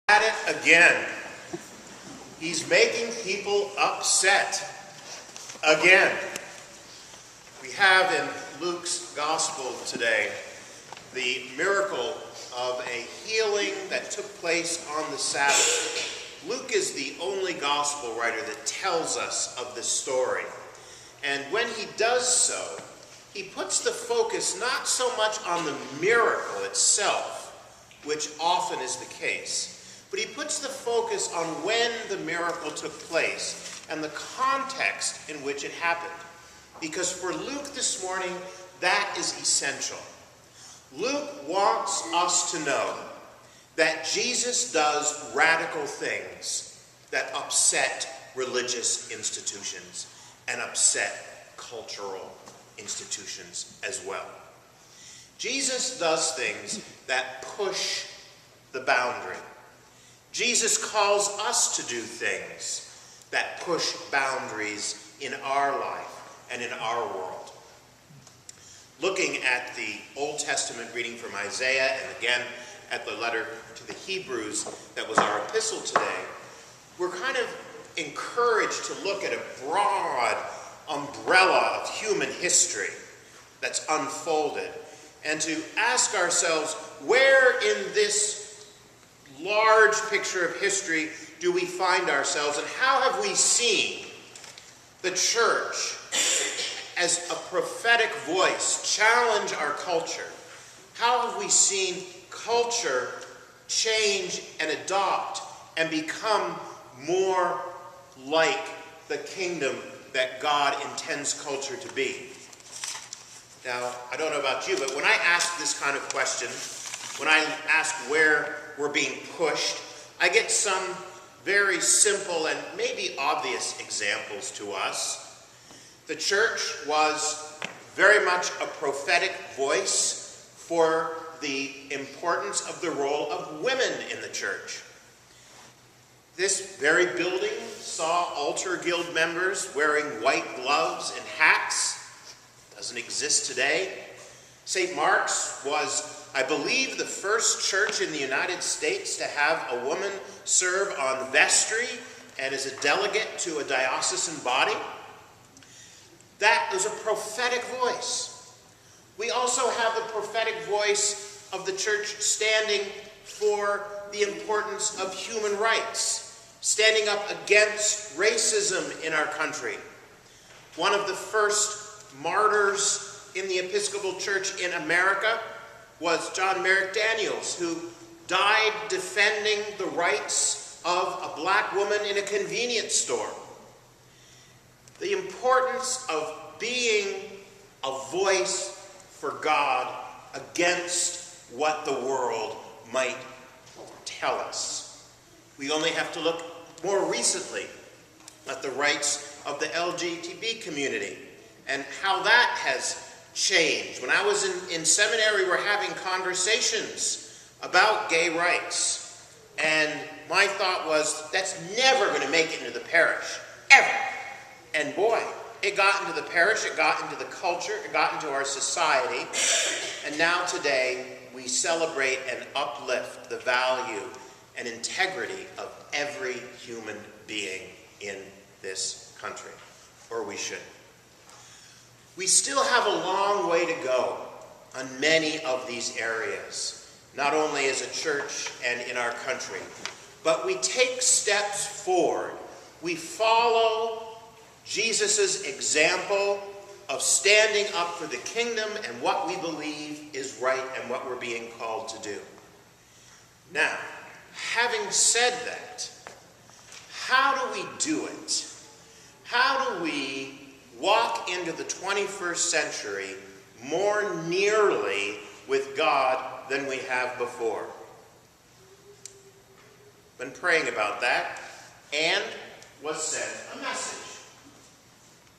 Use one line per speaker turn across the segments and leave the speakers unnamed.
At it again. He's making people upset again. We have in Luke's gospel today the miracle of a healing that took place on the Sabbath. Luke is the only gospel writer that tells us of this story. And when he does so, he puts the focus not so much on the miracle itself, which often is the case, but he puts the focus on when the miracle took place and the context in which it happened. Because for Luke this morning, that is essential. Luke wants us to know that Jesus does radical things that upset religious institutions and upset cultural institutions as well. Jesus does things that push the boundary. Jesus calls us to do things that push boundaries in our life and in our world. Looking at the Old Testament reading from Isaiah and again at the letter to the Hebrews that was our epistle today, we're kind of encouraged to look at a broad umbrella of human history that's unfolded and to ask ourselves, where in this large picture of history do we find ourselves, and how have we seen the church as a prophetic voice challenge our culture? How have we seen culture change and adopt and become more like the kingdom that God intends culture to be? Now, I don't know about you, but when I ask this kind of question, when I ask where we're being pushed, I get some very simple and maybe obvious examples to us. The church was very much a prophetic voice for the importance of the role of women in the church. This very building saw altar guild members wearing white gloves and hats. Doesn't exist today. St. Mark's was, I believe, the first church in the United States to have a woman serve on vestry and as a delegate to a diocesan body. That was a prophetic voice. We also have the prophetic voice of the church standing for the importance of human rights, standing up against racism in our country. One of the first martyrs in the Episcopal Church in America was John Merrick Daniels, who died defending the rights of a black woman in a convenience store. The importance of being a voice for God against what the world might tell us. We only have to look more recently at the rights of the LGBT community and how that has changed. When I was in seminary, we're having conversations about gay rights. And my thought was, that's never going to make it into the parish, ever. And boy, it got into the parish, it got into the culture, it got into our society. And now today, we celebrate and uplift the value and integrity of every human being in this country. Or we should. We still have a long way to go on many of these areas, not only as a church and in our country, but we take steps forward. We follow Jesus' example of standing up for the kingdom and what we believe is right and what we're being called to do. Now, having said that, how do we do it? How do we walk into the 21st century more nearly with God than we have before? Been praying about that, and was sent a message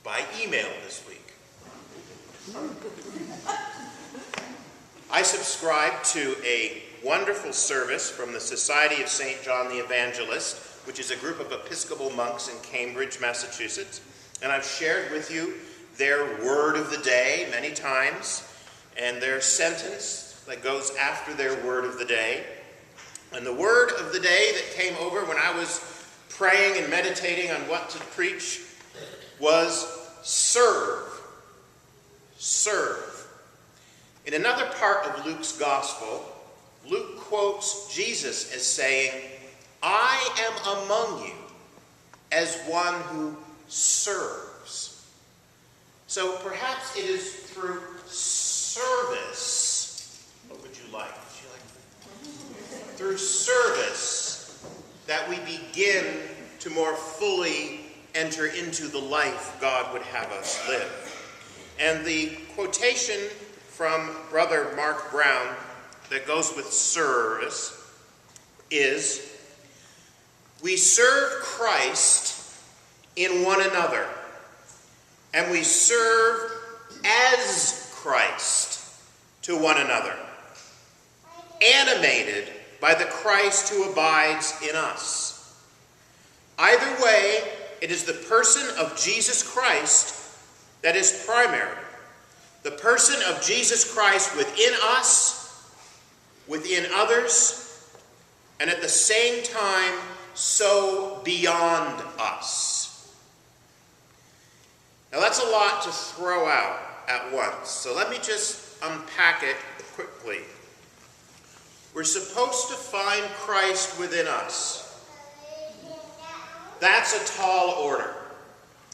by email this week. I subscribe to a wonderful service from the Society of St. John the Evangelist, which is a group of Episcopal monks in Cambridge, Massachusetts. And I've shared with you their word of the day many times, and their sentence that goes after their word of the day. And the word of the day that came over when I was praying and meditating on what to preach was serve. Serve. In another part of Luke's gospel, Luke quotes Jesus as saying, "I am among you as one who serves." So perhaps it is through service. What would you like? Through service that we begin to more fully enter into the life God would have us live. And the quotation from Brother Mark Brown that goes with service is, "We serve Christ in one another, and we serve as Christ to one another, animated by the Christ who abides in us. Either way, it is the person of Jesus Christ that is primary. The person of Jesus Christ within us, within others, and at the same time, so beyond us." Now that's a lot to throw out at once, so let me just unpack it quickly. We're supposed to find Christ within us. That's a tall order.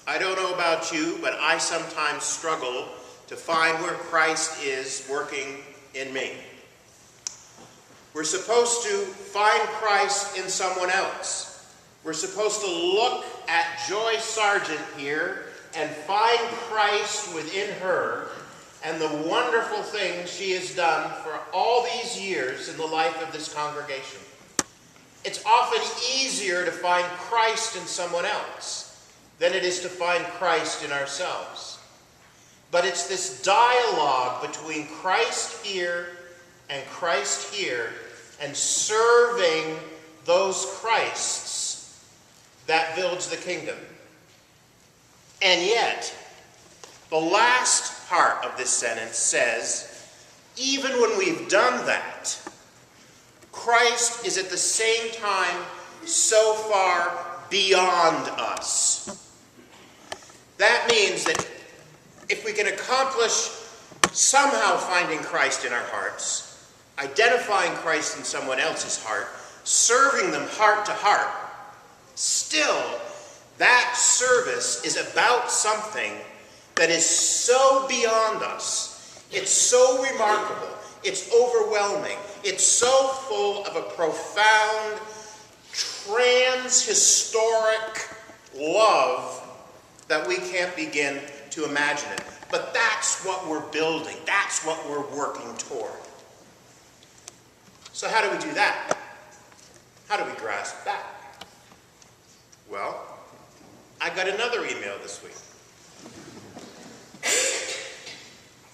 I don't know about you, but I sometimes struggle to find where Christ is working in me. We're supposed to find Christ in someone else. We're supposed to look at Joy Sargent here and find Christ within her and the wonderful things she has done for all these years in the life of this congregation. It's often easier to find Christ in someone else than it is to find Christ in ourselves. But it's this dialogue between Christ here and Christ here and serving those Christs that builds the kingdom. And yet, the last part of this sentence says, even when we've done that, Christ is at the same time so far beyond us. That means that if we can accomplish somehow finding Christ in our hearts, identifying Christ in someone else's heart, serving them heart to heart, still that service is about something that is so beyond us. It's so remarkable. It's overwhelming. It's so full of a profound, trans-historic love that we can't begin to imagine it. But that's what we're building. That's what we're working toward. So how do we do that? How do we grasp that? Well, I got another email this week.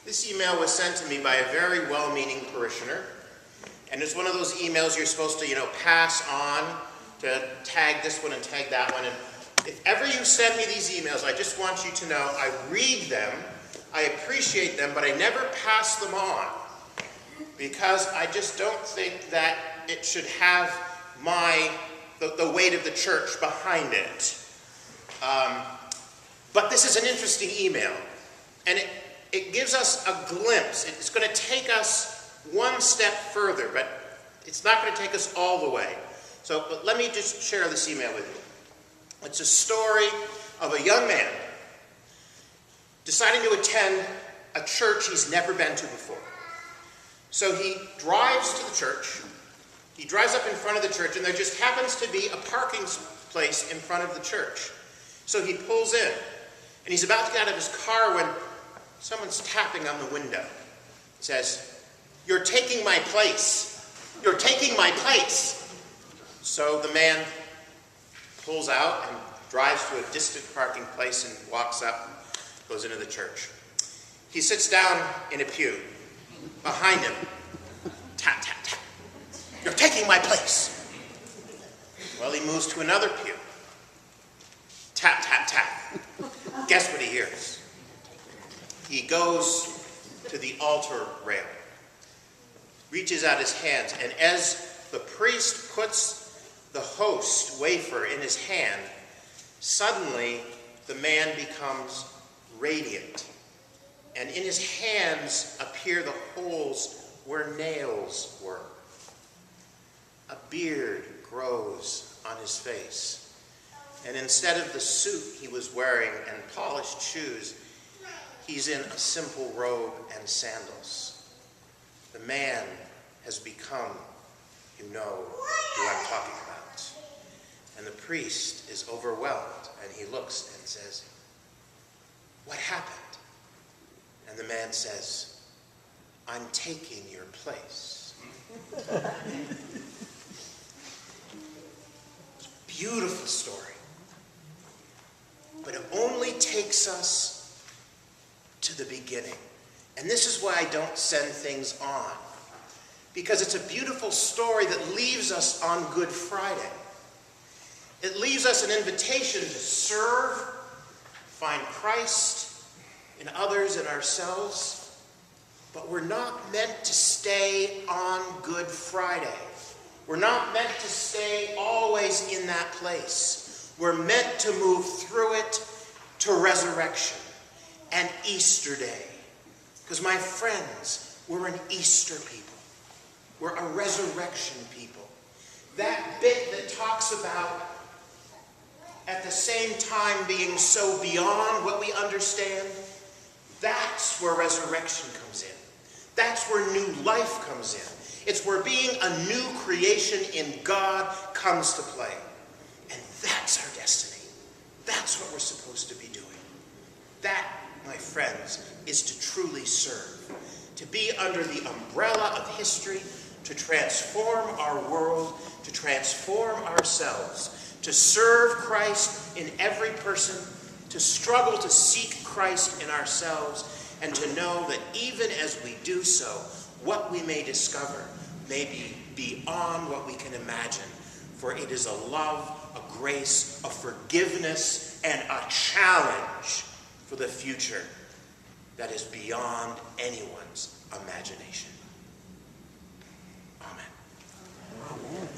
This email was sent to me by a very well-meaning parishioner. And it's one of those emails you're supposed to, pass on to tag this one and tag that one. And if ever you send me these emails, I just want you to know I read them, I appreciate them, but I never pass them on. Because I just don't think that it should have the weight of the church behind it. But this is an interesting email. And it gives us a glimpse. It's going to take us one step further, but it's not going to take us all the way. But let me just share this email with you. It's a story of a young man deciding to attend a church he's never been to before. So he drives to the church. He drives up in front of the church, and there just happens to be a parking place in front of the church. So he pulls in, and he's about to get out of his car when someone's tapping on the window. It says, "You're taking my place. You're taking my place." So the man pulls out and drives to a distant parking place and walks up, goes into the church. He sits down in a pew. Behind him, tap, tap, tap. "You're taking my place." Well, he moves to another pew. Tap, tap, tap. Guess what he hears? He goes to the altar rail, reaches out his hands, and as the priest puts the host wafer in his hand, suddenly the man becomes radiant, and in his hands appear the holes where nails were. A beard grows on his face, and instead of the suit he was wearing and polished shoes, he's in a simple robe and sandals. The man has become, you know who I'm talking about. And the priest is overwhelmed, and he looks and says, "What happened?" And the man says, "I'm taking your place." Beautiful story. But it only takes us to the beginning. And this is why I don't send things on. Because it's a beautiful story that leaves us on Good Friday. It leaves us an invitation to serve, find Christ in others and ourselves. But we're not meant to stay on Good Friday. We're not meant to stay always in that place. We're meant to move through it to resurrection and Easter Day. Because my friends, we're an Easter people. We're a resurrection people. That bit that talks about at the same time being so beyond what we understand, that's where resurrection comes in. That's where new life comes in. It's where being a new creation in God comes to play. And that's our destiny. That's what we're supposed to be doing. That, my friends, is to truly serve. To be under the umbrella of history, to transform our world, to transform ourselves, to serve Christ in every person, to struggle to seek Christ in ourselves, and to know that even as we do so, what we may discover may be beyond what we can imagine, for it is a love, a grace, a forgiveness, and a challenge for the future that is beyond anyone's imagination. Amen.
Amen.